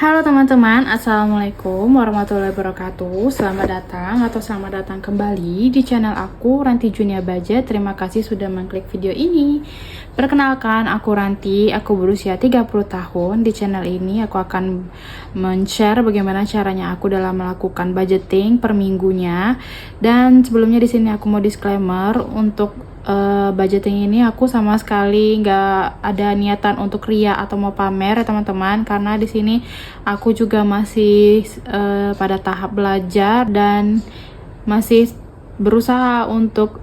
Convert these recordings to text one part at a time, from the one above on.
Halo teman-teman, Assalamualaikum warahmatullahi wabarakatuh. Selamat datang kembali di channel aku, Ranti Junia Budget. Terima kasih sudah mengklik video ini. Perkenalkan, aku Ranti, aku berusia 30 tahun. Di channel ini aku akan men-share bagaimana caranya aku dalam melakukan budgeting per minggunya. Dan sebelumnya di sini aku mau disclaimer untuk budgeting ini aku sama sekali nggak ada niatan untuk ria atau mau pamer ya teman-teman, karena di sini aku juga masih pada tahap belajar dan masih berusaha untuk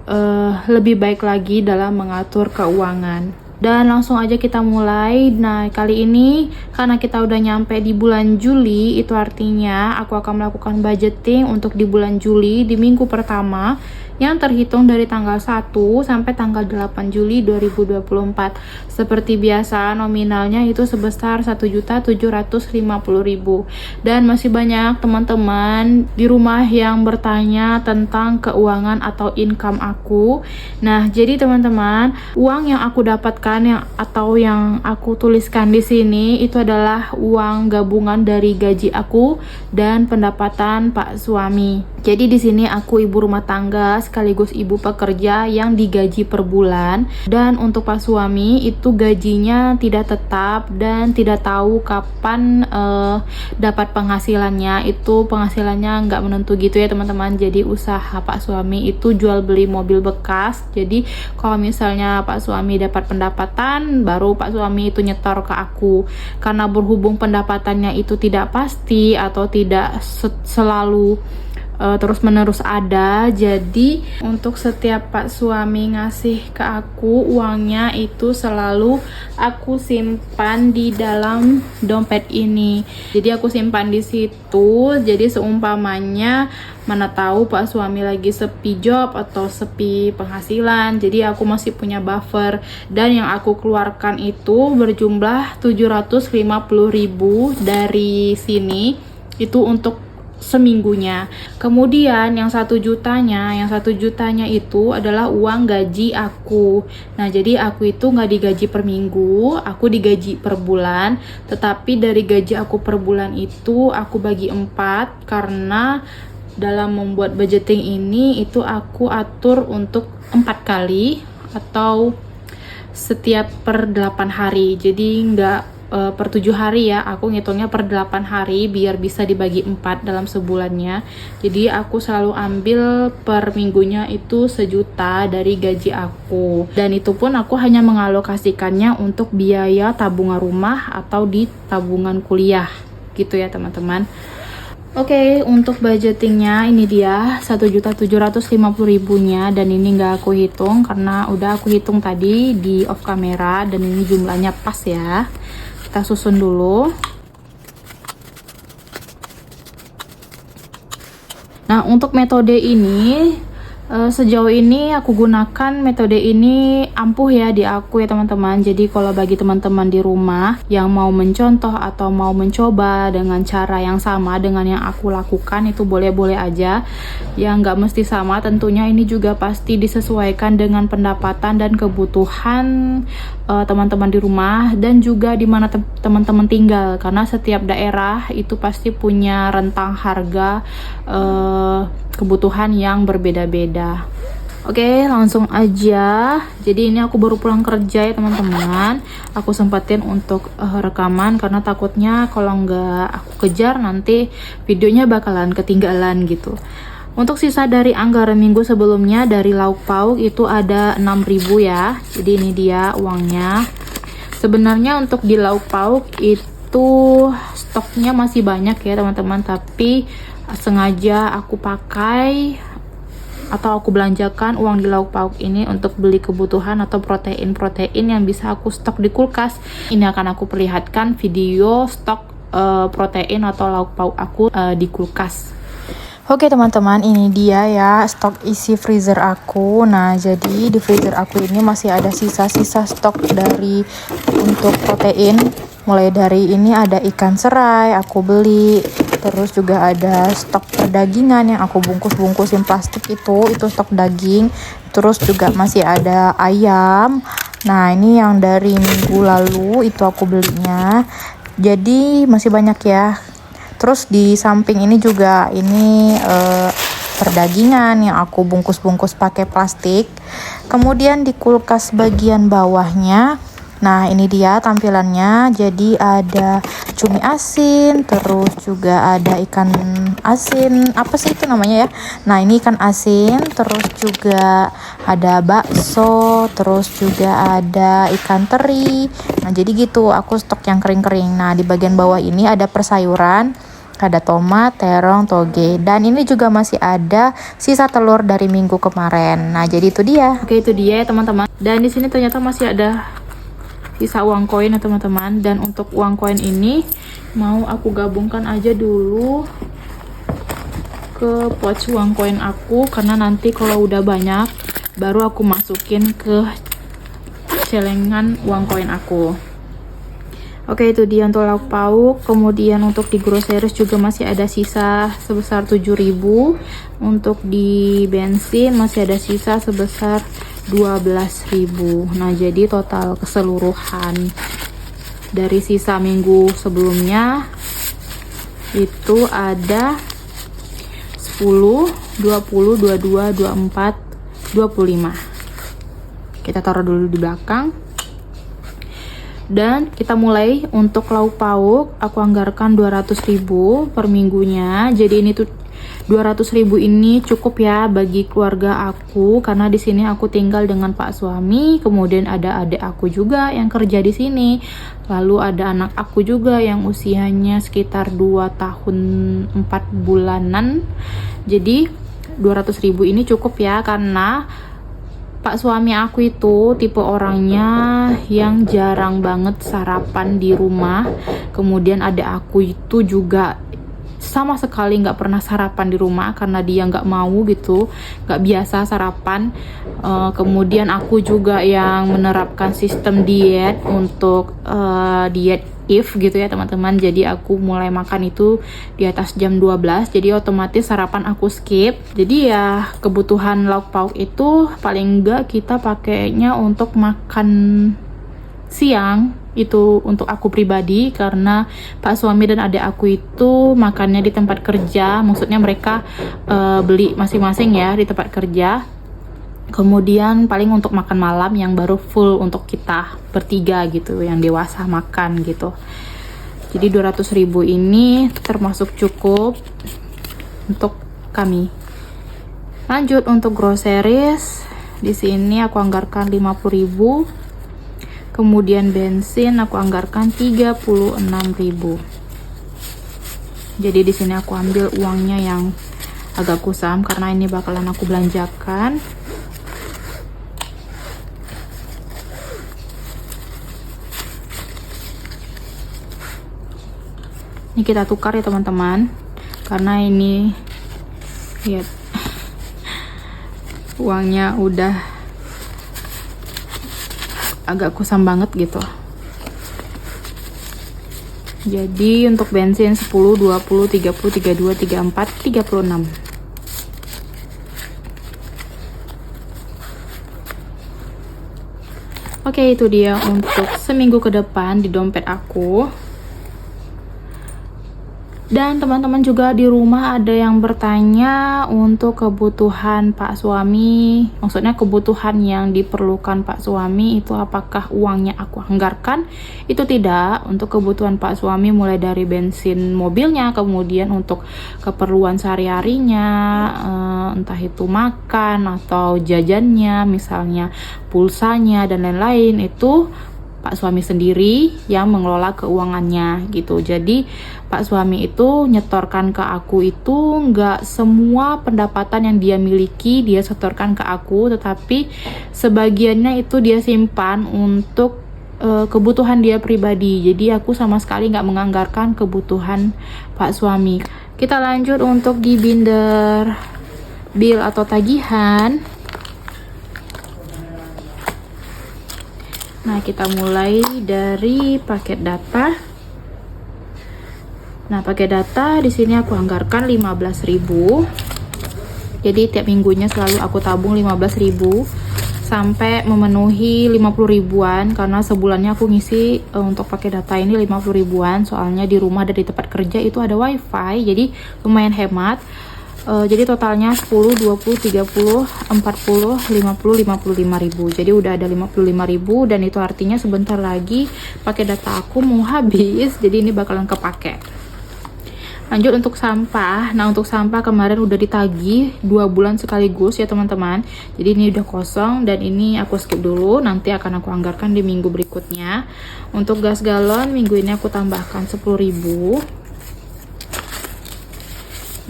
lebih baik lagi dalam mengatur keuangan. Dan langsung aja kita mulai. Nah, kali ini karena kita udah nyampe di bulan Juli, itu artinya aku akan melakukan budgeting untuk di bulan Juli di minggu pertama yang terhitung dari tanggal 1 sampai tanggal 8 Juli 2024. Seperti biasa, nominalnya itu sebesar 1.750.000. Dan masih banyak teman-teman di rumah yang bertanya tentang keuangan atau income aku. Nah, jadi teman-teman, uang yang aku dapatkan atau yang aku tuliskan di sini itu adalah uang gabungan dari gaji aku dan pendapatan Pak suami. Jadi di sini aku ibu rumah tangga sekaligus ibu pekerja yang digaji per bulan, dan untuk Pak suami itu gajinya tidak tetap dan tidak tahu kapan dapat penghasilannya. Itu penghasilannya nggak menentu gitu ya teman-teman. Jadi usaha Pak suami itu jual beli mobil bekas. Jadi kalau misalnya Pak suami dapat pendapatan, baru Pak suami itu nyetor ke aku. Karena berhubung pendapatannya itu tidak pasti atau tidak selalu terus menerus ada, jadi untuk setiap Pak suami ngasih ke aku uangnya itu selalu aku simpan di dalam dompet ini. Jadi aku simpan di situ. Jadi seumpamanya mana tahu Pak suami lagi sepi job atau sepi penghasilan, jadi aku masih punya buffer. Dan yang aku keluarkan itu berjumlah 750.000 dari sini, itu untuk seminggunya. Kemudian yang 1 jutanya itu adalah uang gaji aku. Nah, jadi aku itu nggak digaji per minggu, aku digaji per bulan. Tetapi dari gaji aku per bulan itu aku bagi 4, karena dalam membuat budgeting ini itu aku atur untuk 4 kali atau setiap per 8 hari. Jadi nggak per 7 hari ya, aku ngitungnya per 8 hari biar bisa dibagi 4 dalam sebulannya. Jadi aku selalu ambil per minggunya itu 1 juta dari gaji aku, dan itu pun aku hanya mengalokasikannya untuk biaya tabungan rumah atau di tabungan kuliah gitu ya teman-teman. Oke, untuk budgetingnya ini dia 1.750.000-nya, dan ini nggak aku hitung karena udah aku hitung tadi di off camera, dan ini jumlahnya pas ya. Kita susun dulu. Nah, untuk metode ini sejauh ini aku gunakan metode ini ampuh ya di aku ya teman-teman. Jadi kalau bagi teman-teman di rumah yang mau mencontoh atau mau mencoba dengan cara yang sama dengan yang aku lakukan, itu boleh-boleh aja. Yang nggak mesti sama tentunya, ini juga pasti disesuaikan dengan pendapatan dan kebutuhan teman-teman di rumah dan juga di mana teman-teman tinggal, karena setiap daerah itu pasti punya rentang harga kebutuhan yang berbeda-beda. Oke, langsung aja. Jadi ini aku baru pulang kerja ya teman-teman. Aku sempetin untuk rekaman karena takutnya kalau nggak aku kejar nanti videonya bakalan ketinggalan gitu. Untuk sisa dari anggaran minggu sebelumnya dari lauk pauk itu ada 6.000 ya. Jadi ini dia uangnya. Sebenarnya untuk di lauk pauk itu stoknya masih banyak ya teman-teman, tapi sengaja aku pakai atau aku belanjakan uang di lauk pauk ini untuk beli kebutuhan atau protein yang bisa aku stok di kulkas. Ini akan aku perlihatkan video stok protein atau lauk pauk aku di kulkas. Oke teman-teman, ini dia ya stok isi freezer aku. Nah, jadi di freezer aku ini masih ada sisa-sisa stok dari untuk protein. Mulai dari ini ada ikan serai aku beli, terus juga ada stok perdagingan yang aku bungkus-bungkusin plastik itu stok daging. Terus juga masih ada ayam. Nah, ini yang dari minggu lalu itu aku belinya. Jadi masih banyak ya. Terus di samping ini juga ini perdagingan yang aku bungkus-bungkus pakai plastik. Kemudian di kulkas bagian bawahnya, nah ini dia tampilannya. Jadi ada cumi asin, terus juga ada ikan asin, apa sih itu namanya ya? Nah ini ikan asin, terus juga ada bakso, terus juga ada ikan teri. Nah jadi gitu, aku stok yang kering-kering. Nah di bagian bawah ini ada persayuran, ada tomat, terong, toge, dan ini juga masih ada sisa telur dari minggu kemarin. Nah, jadi itu dia. Oke, itu dia ya teman-teman. Dan di sini ternyata masih ada sisa uang koin ya teman-teman. Dan untuk uang koin ini mau aku gabungkan aja dulu ke pouch uang koin aku, karena nanti kalau udah banyak baru aku masukin ke celengan uang koin aku. Oke, itu dia untuk lauk pauk. Kemudian untuk di groceries juga masih ada sisa sebesar 7.000. Untuk di bensin masih ada sisa sebesar 12.000. Nah, jadi total keseluruhan dari sisa minggu sebelumnya itu ada 10, 20, 22, 24, 25. Kita taruh dulu di belakang. Dan kita mulai untuk lauk pauk, aku anggarkan 200.000 per minggunya. Jadi ini tuh 200.000 ini cukup ya bagi keluarga aku, karena di sini aku tinggal dengan Pak suami, kemudian ada adik aku juga yang kerja di sini. Lalu ada anak aku juga yang usianya sekitar 2 tahun 4 bulanan. Jadi 200.000 ini cukup ya, karena Pak suami aku itu tipe orangnya yang jarang banget sarapan di rumah. Kemudian ada aku itu juga sama sekali nggak pernah sarapan di rumah, karena dia nggak mau gitu, nggak biasa sarapan. Kemudian aku juga yang menerapkan sistem diet untuk diet if gitu ya teman-teman. Jadi aku mulai makan itu di atas jam 12, jadi otomatis sarapan aku skip. Jadi ya kebutuhan lauk pauk itu paling enggak kita pakainya untuk makan siang itu untuk aku pribadi, karena Pak suami dan adik aku itu makannya di tempat kerja. Maksudnya mereka beli masing-masing ya di tempat kerja. Kemudian paling untuk makan malam yang baru full untuk kita bertiga gitu, yang dewasa makan gitu. Jadi 200.000 ini termasuk cukup untuk kami. Lanjut untuk groceries, di sini aku anggarkan 50.000. Kemudian bensin aku anggarkan 36.000. Jadi di sini aku ambil uangnya yang agak kusam karena ini bakalan aku belanjakan. Ini kita tukar ya teman-teman, karena ini lihat uangnya udah agak kusam banget gitu. Jadi untuk bensin 10, 20, 30, 32, 34, 36. Oke, itu dia untuk seminggu ke depan di dompet aku. Dan teman-teman juga di rumah ada yang bertanya untuk kebutuhan Pak suami, maksudnya kebutuhan yang diperlukan Pak suami itu apakah uangnya aku anggarkan? Itu tidak. Untuk kebutuhan Pak suami mulai dari bensin mobilnya, kemudian untuk keperluan sehari-harinya, entah itu makan atau jajannya, misalnya pulsanya dan lain-lain, itu Pak suami sendiri yang mengelola keuangannya gitu. Jadi Pak suami itu nyetorkan ke aku itu nggak semua pendapatan yang dia miliki dia setorkan ke aku, tetapi sebagiannya itu dia simpan untuk kebutuhan dia pribadi. Jadi aku sama sekali nggak menganggarkan kebutuhan Pak suami. Kita lanjut untuk di binder bill atau tagihan. Nah, kita mulai dari paket data. Nah, paket data di sini aku anggarkan 15.000. Jadi tiap minggunya selalu aku tabung 15.000 sampai memenuhi 50 ribuan, karena sebulannya aku ngisi untuk pakai data ini 50 ribuan. Soalnya di rumah dan di tempat kerja itu ada wifi, jadi lumayan hemat. Jadi totalnya 10, 20, 30, 40, 50, 55 ribu. Jadi udah ada 55 ribu, dan itu artinya sebentar lagi pakai data aku mau habis. Jadi ini bakalan kepake. Lanjut untuk sampah. Nah, untuk sampah kemarin udah ditagih 2 bulan sekaligus ya teman-teman. Jadi ini udah kosong, dan ini aku skip dulu, nanti akan aku anggarkan di minggu berikutnya. Untuk gas galon minggu ini aku tambahkan 10.000.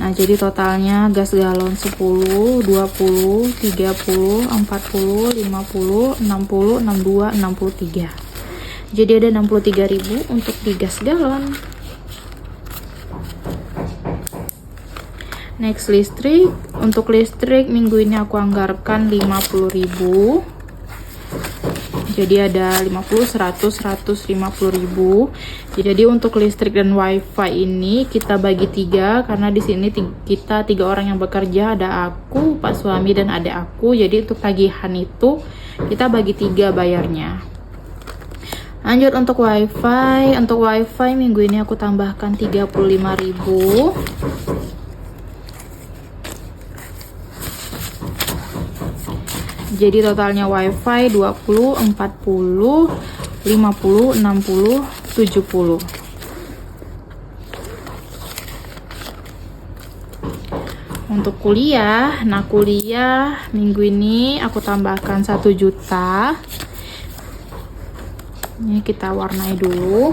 Nah, jadi totalnya gas galon 10, 20, 30, 40, 50, 60, 62, 63. Jadi ada 63.000 untuk di gas galon. Next, listrik. Untuk listrik minggu ini aku anggarkan 50.000. Jadi ada 50, 100, 150.000. Jadi untuk listrik dan wifi ini kita bagi 3, karena di sini kita 3 orang yang bekerja, ada aku, pak suami, dan adik aku. Jadi untuk tagihan itu kita bagi 3 bayarnya. Lanjut untuk wifi. Untuk wifi minggu ini aku tambahkan 35.000. Jadi totalnya wifi 20, 40, 50, 60, 70. Untuk kuliah, nah kuliah minggu ini aku tambahkan 1 juta. Ini kita warnai dulu.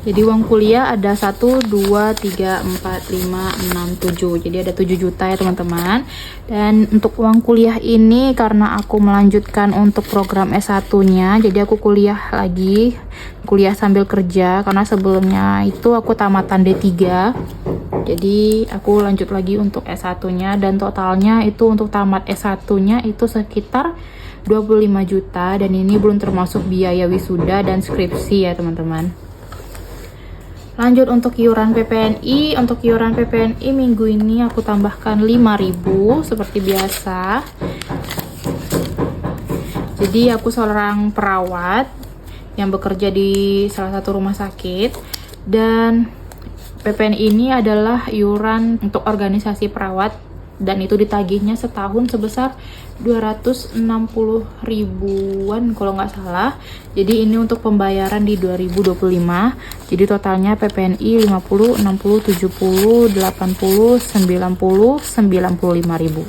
Jadi uang kuliah ada 1, 2, 3, 4, 5, 6, 7. Jadi ada 7 juta ya teman-teman. Dan untuk uang kuliah ini karena aku melanjutkan untuk program S1-nya, jadi aku kuliah lagi, kuliah sambil kerja, karena sebelumnya itu aku tamatan D3. Jadi aku lanjut lagi untuk S1-nya, dan totalnya itu untuk tamat S1-nya itu sekitar 25 juta, dan ini belum termasuk biaya wisuda dan skripsi ya teman-teman. Lanjut untuk iuran PPNI. Untuk iuran PPNI minggu ini aku tambahkan 5.000 seperti biasa. Jadi aku seorang perawat yang bekerja di salah satu rumah sakit, dan PPNI ini adalah iuran untuk organisasi perawat, dan itu ditagihnya setahun sebesar 260 ribuan kalau nggak salah. Jadi ini untuk pembayaran di 2025. Jadi totalnya PPNI 50, 60, 70, 80, 90, 95 ribu.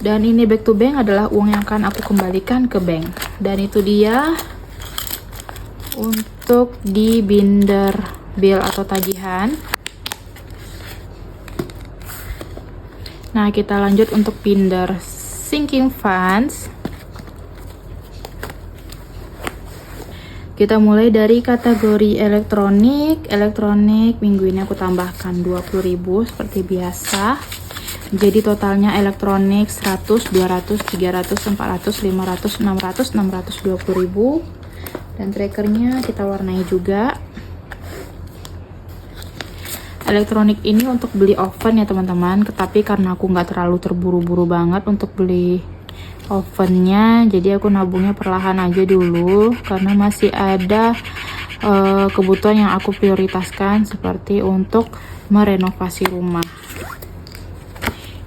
Dan ini back to bank adalah uang yang akan aku kembalikan ke bank. Dan itu dia untuk di binder bill atau tagihan. Nah, kita lanjut untuk binder sinking funds. Kita mulai dari kategori elektronik. Elektronik minggu ini aku tambahkan 20.000 seperti biasa. Jadi totalnya elektronik 100, 200, 300, 400, 500, 600, 620.000. Dan trackernya kita warnai juga. Elektronik ini untuk beli oven ya teman-teman, tetapi karena aku nggak terlalu terburu-buru banget untuk beli ovennya, jadi aku nabungnya perlahan aja dulu, karena masih ada kebutuhan yang aku prioritaskan seperti untuk merenovasi rumah.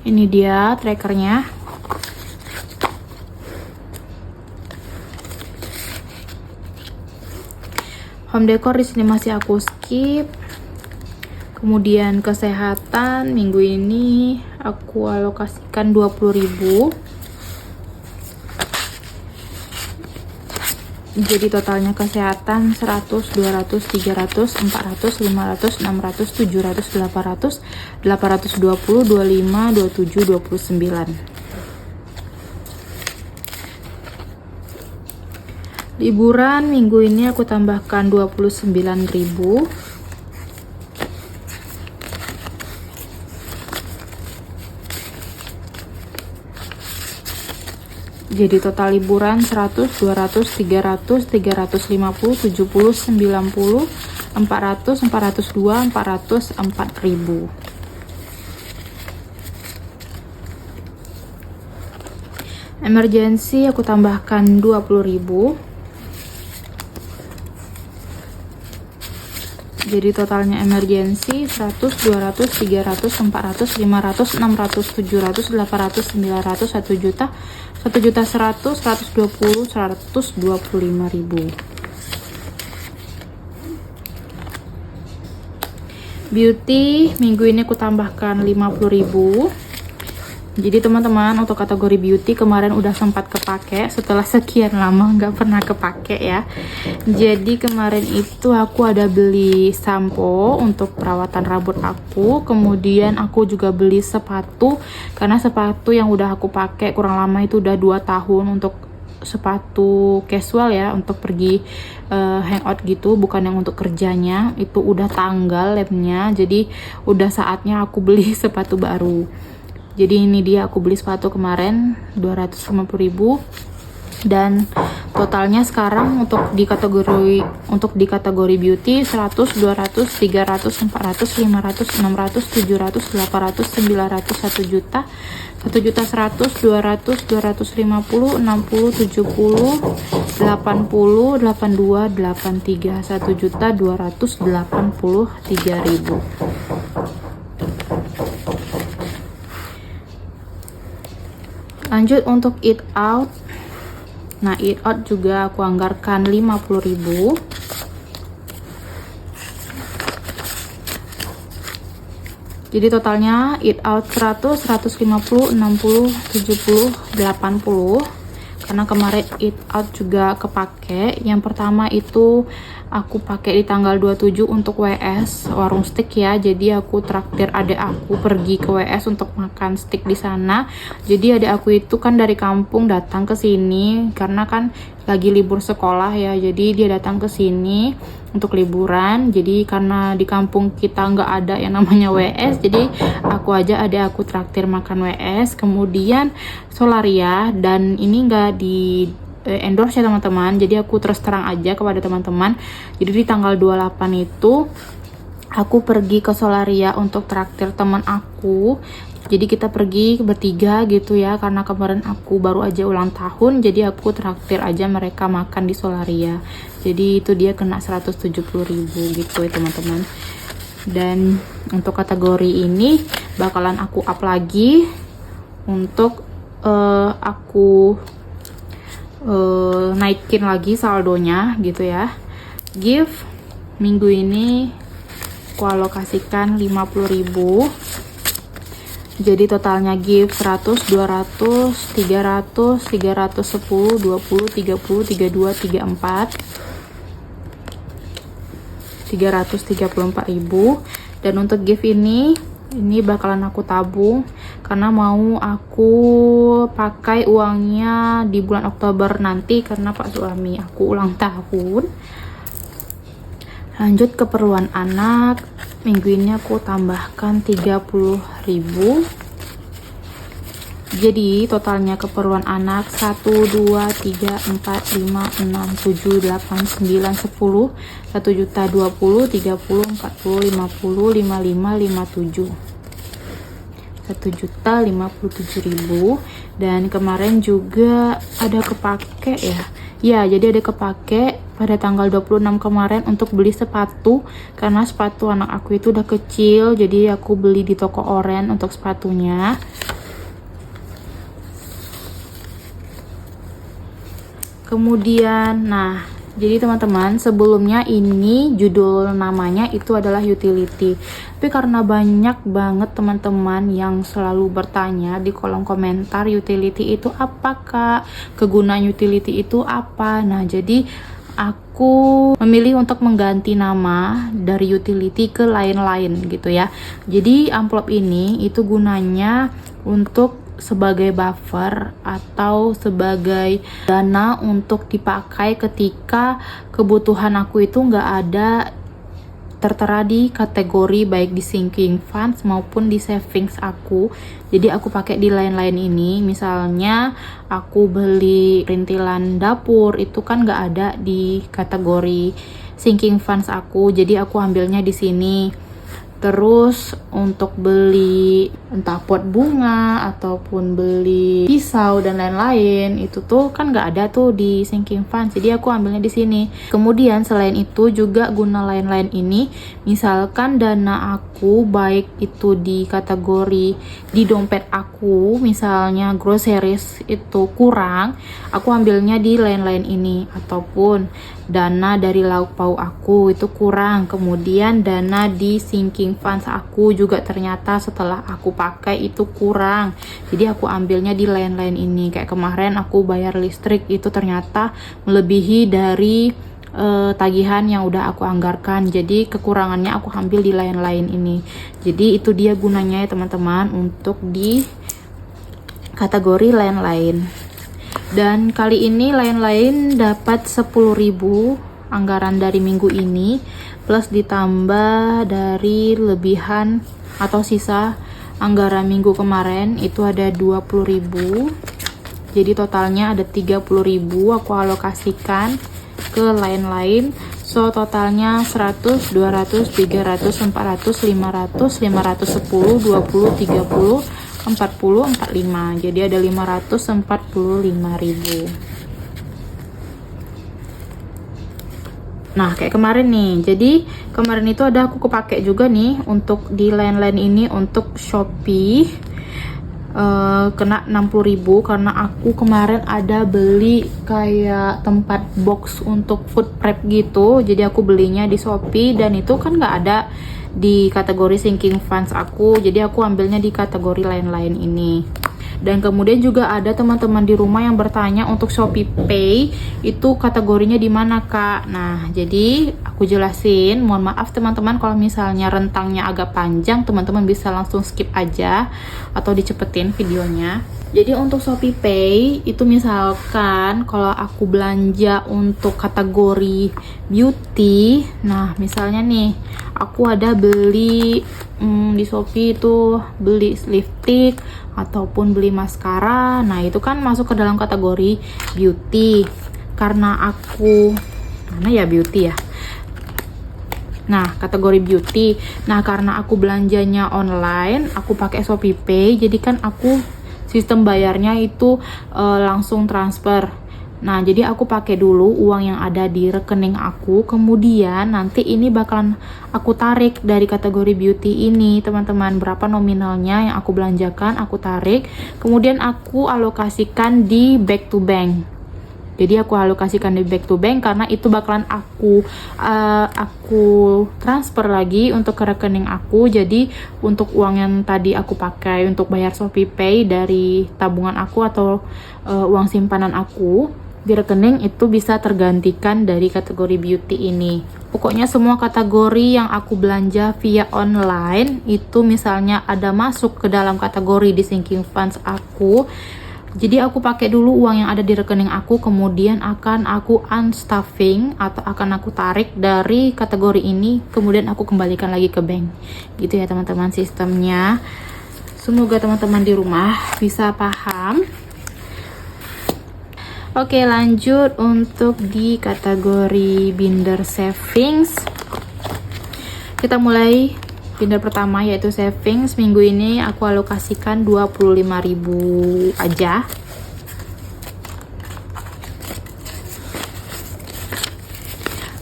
Ini dia trackernya. Home decor di sini masih aku skip. Kemudian kesehatan minggu ini aku alokasikan 20.000. Jadi totalnya kesehatan 100, 200, 300, 400, 500, 600, 700, 800, 820, 25, 27, 29. Liburan minggu ini aku tambahkan 29.000. Jadi total liburan 100, 200, 300, 350, 70, 90, 400, 402, 404.000. Emergency aku tambahkan 20.000. Jadi totalnya emergency 100, 200, 300, 400, 500, 600, 700, 800, 900, 1 juta, 1 juta 100, 120, 125.000. Beauty minggu ini aku tambahkan 50.000. Jadi teman-teman, untuk kategori beauty kemarin udah sempat kepake, setelah sekian lama nggak pernah kepake ya. Jadi kemarin itu aku ada beli sampo untuk perawatan rambut aku, kemudian aku juga beli sepatu, karena sepatu yang udah aku pakai kurang lama itu udah 2 tahun, untuk sepatu casual ya, untuk pergi hangout gitu, bukan yang untuk kerjanya. Itu udah tanggal lemnya, jadi udah saatnya aku beli sepatu baru. Jadi ini dia, aku beli sepatu kemarin 250.000, dan totalnya sekarang untuk di kategori beauty 100, 200, 300, 400, 500, 600, 700, 800, 900, 1 juta, 1 juta 100, 200, 250, 60, 70, 80, 82, 83, 1 juta 283.000. Lanjut untuk eat out. Nah, eat out juga aku anggarkan 50.000. Jadi totalnya eat out 100, 150, 60, 70, 80. Karena kemarin eat out juga kepake. Yang pertama itu aku pakai di tanggal 27 untuk WS warung steak ya. Jadi aku traktir adik aku pergi ke WS untuk makan steak di sana. Jadi adik aku itu kan dari kampung datang ke sini karena kan lagi libur sekolah ya. Jadi dia datang ke sini untuk liburan. Jadi karena di kampung kita nggak ada yang namanya WS, jadi aku aja adik aku traktir makan WS. Kemudian Solaria, dan ini nggak di endorse ya teman-teman, jadi aku terus terang aja kepada teman-teman. Jadi di tanggal 28 itu aku pergi ke Solaria untuk traktir teman aku. Jadi kita pergi bertiga gitu ya, karena kemarin aku baru aja ulang tahun, jadi aku traktir aja mereka makan di Solaria. Jadi itu dia kena 170.000 gitu ya teman-teman. Dan untuk kategori ini bakalan aku up lagi untuk aku naikin lagi saldonya gitu ya. Gift minggu ini aku alokasikan 50.000. Jadi totalnya gift 100, 200, 300, 310, 20, 30, 32, 34, 334.000. Dan untuk gift ini bakalan aku tabung karena mau aku pakai uangnya di bulan Oktober nanti, karena Pak suami aku ulang tahun. Lanjut keperluan anak, minggu ini aku tambahkan 30.000. Jadi totalnya keperluan anak 1, 2, 3, 4, 5, 6, 7, 8, 9, 10, 1 juta 20, 30, 40, 50, 55, 57, 1 juta 57.000. Dan kemarin juga ada kepake ya, jadi ada kepake pada tanggal 26 kemarin untuk beli sepatu, karena sepatu anak aku itu udah kecil, jadi aku beli di toko Oren untuk sepatunya. Kemudian, jadi teman-teman, sebelumnya ini judul namanya itu adalah utility. Tapi karena banyak banget teman-teman yang selalu bertanya di kolom komentar, utility itu apa Kak? Kegunaan utility itu apa? Nah, jadi aku memilih untuk mengganti nama dari utility ke lain-lain gitu ya. Jadi amplop ini itu gunanya untuk sebagai buffer atau sebagai dana untuk dipakai ketika kebutuhan aku itu nggak ada tertera di kategori baik di sinking funds maupun di savings aku. Jadi aku pakai di lain-lain ini. Misalnya aku beli perintilan dapur, itu kan nggak ada di kategori sinking funds aku, jadi aku ambilnya di sini. Terus untuk beli entah pot bunga ataupun beli pisau dan lain-lain, itu tuh kan nggak ada tuh di sinking funds, jadi aku ambilnya di sini. Kemudian selain itu juga guna lain-lain ini, misalkan dana aku baik itu di kategori di dompet aku, misalnya groceries itu kurang, aku ambilnya di lain-lain ini. Ataupun dana dari lauk pauk aku itu kurang, kemudian dana di sinking funds aku juga ternyata setelah aku pakai itu kurang, jadi aku ambilnya di lain-lain ini. Kayak kemarin aku bayar listrik itu ternyata melebihi dari tagihan yang udah aku anggarkan, jadi kekurangannya aku ambil di lain-lain ini. Jadi itu dia gunanya ya teman-teman, untuk di kategori lain-lain. Dan kali ini lain-lain dapat 10.000 anggaran dari minggu ini, plus ditambah dari lebihan atau sisa anggaran minggu kemarin itu ada 20.000. Jadi totalnya ada 30.000 aku alokasikan ke lain-lain. So totalnya 100, 200, 300, 400, 500, 510, 20, 30, 40, 45. Jadi ada 545.000. Nah, kayak kemarin nih. Jadi kemarin itu ada aku kepake juga nih untuk di lain-lain ini untuk Shopee. Kena 60.000 karena aku kemarin ada beli kayak tempat box untuk food prep gitu. Jadi aku belinya di Shopee dan itu kan nggak ada di kategori sinking funds aku, jadi aku ambilnya di kategori lain-lain ini. Dan kemudian juga ada teman-teman di rumah yang bertanya untuk Shopee Pay itu kategorinya di mana kak. Nah jadi aku jelasin, mohon maaf teman-teman kalau misalnya rentangnya agak panjang, teman-teman bisa langsung skip aja atau dicepetin videonya. Jadi untuk Shopee Pay itu misalkan kalau aku belanja untuk kategori beauty, nah misalnya nih aku ada beli di Shopee itu beli lipstick ataupun beli maskara, nah itu kan masuk ke dalam kategori beauty. Karena aku mana ya beauty ya, nah kategori beauty. Nah karena aku belanjanya online, aku pakai Shopee Pay, jadi kan aku sistem bayarnya itu langsung transfer. Nah jadi aku pakai dulu uang yang ada di rekening aku, kemudian nanti ini bakalan aku tarik dari kategori beauty ini teman-teman, berapa nominalnya yang aku belanjakan aku tarik, kemudian aku alokasikan di back to bank. Jadi aku alokasikan di back to bank karena itu bakalan aku transfer lagi untuk ke rekening aku. Jadi untuk uang yang tadi aku pakai untuk bayar Shopee Pay dari tabungan aku atau uang simpanan aku di rekening itu bisa tergantikan dari kategori beauty ini. Pokoknya semua kategori yang aku belanja via online itu misalnya ada masuk ke dalam kategori di sinking funds aku, jadi aku pakai dulu uang yang ada di rekening aku, kemudian akan aku unstuffing atau akan aku tarik dari kategori ini, kemudian aku kembalikan lagi ke bank. Gitu ya teman-teman sistemnya. Semoga teman-teman di rumah bisa paham. Oke, lanjut untuk di kategori binder savings. Kita mulai binder pertama yaitu savings. Minggu ini aku alokasikan 25.000 aja.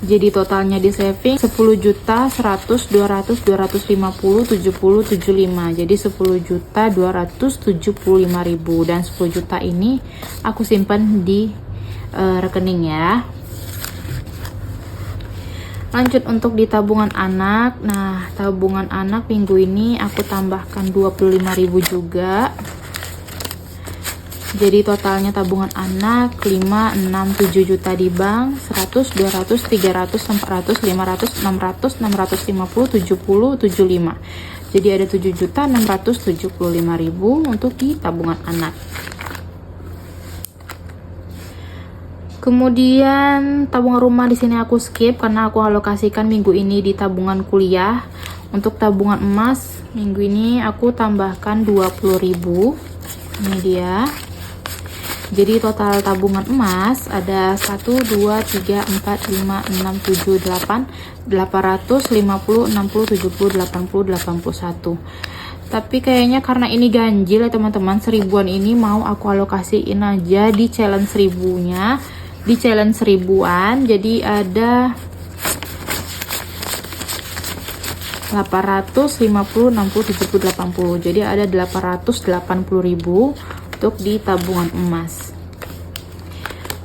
Jadi totalnya di saving 10 juta 100 200 250 70 75. Jadi 10 juta 275.000 dan 10 juta ini aku simpan di rekening ya. Lanjut untuk di tabungan anak. Nah, tabungan anak minggu ini aku tambahkan 25.000 juga. Jadi totalnya tabungan anak 5, 6, 7 juta di bank, 100, 200, 300, 400, 500, 600, 650, 70, 75. Jadi ada 7.675.000 untuk di tabungan anak. Kemudian tabungan rumah di sini aku skip karena aku alokasikan minggu ini di tabungan kuliah. Untuk tabungan emas minggu ini aku tambahkan 20.000. Ini dia. Jadi total tabungan emas ada 1 2 3 4 5 6 7 8 850 60 70 80 81. Tapi kayaknya karena ini ganjil ya teman-teman, 1000-an ini mau aku alokasiin aja di challenge 1000-nya. Di challenge 1000-an jadi ada 850 60 70 80. Jadi ada 880.000 untuk di tabungan emas.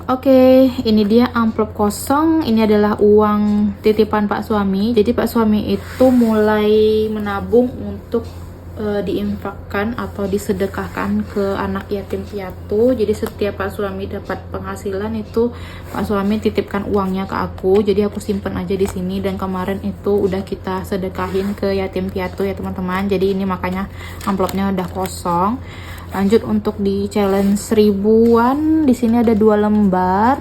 Oke, ini dia amplop kosong. Ini adalah uang titipan Pak suami. Jadi Pak suami itu mulai menabung untuk diinfakkan atau disedekahkan ke anak yatim piatu. Jadi setiap Pak suami dapat penghasilan itu Pak suami titipkan uangnya ke aku. Jadi aku simpen aja di sini, dan kemarin itu udah kita sedekahin ke yatim piatu ya teman-teman. Jadi ini makanya amplopnya udah kosong. Lanjut untuk di challenge 1000-an, di sini ada 2 lembar.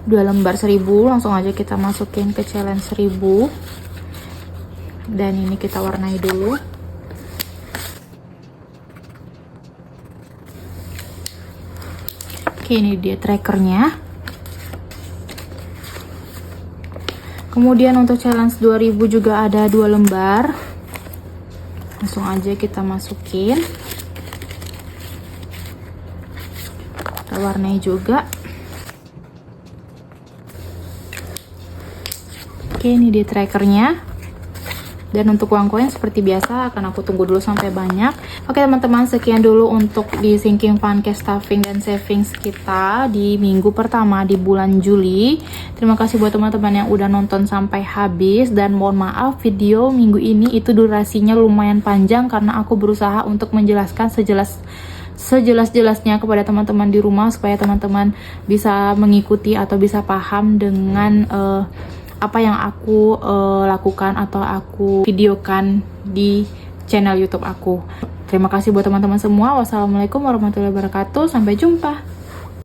2 lembar 1000, langsung aja kita masukin ke challenge 1000. Dan ini kita warnai dulu. Oke, ini dia trackernya. Kemudian untuk challenge 2000 juga ada 2 lembar. Langsung aja kita masukin. Kita warnai juga. Oke, ini dia trackernya. Dan untuk uang koin seperti biasa akan aku tunggu dulu sampai banyak. Oke teman-teman, sekian dulu untuk di sinking fund, cash stuffing, dan savings kita di minggu pertama di bulan Juli. Terima kasih buat teman-teman yang udah nonton sampai habis, dan mohon maaf video minggu ini itu durasinya lumayan panjang karena aku berusaha untuk menjelaskan sejelas-jelasnya kepada teman-teman di rumah supaya teman-teman bisa mengikuti atau bisa paham dengan apa yang aku lakukan atau aku videokan di channel YouTube aku. Terima kasih buat teman-teman semua. Wassalamualaikum warahmatullahi wabarakatuh. Sampai jumpa.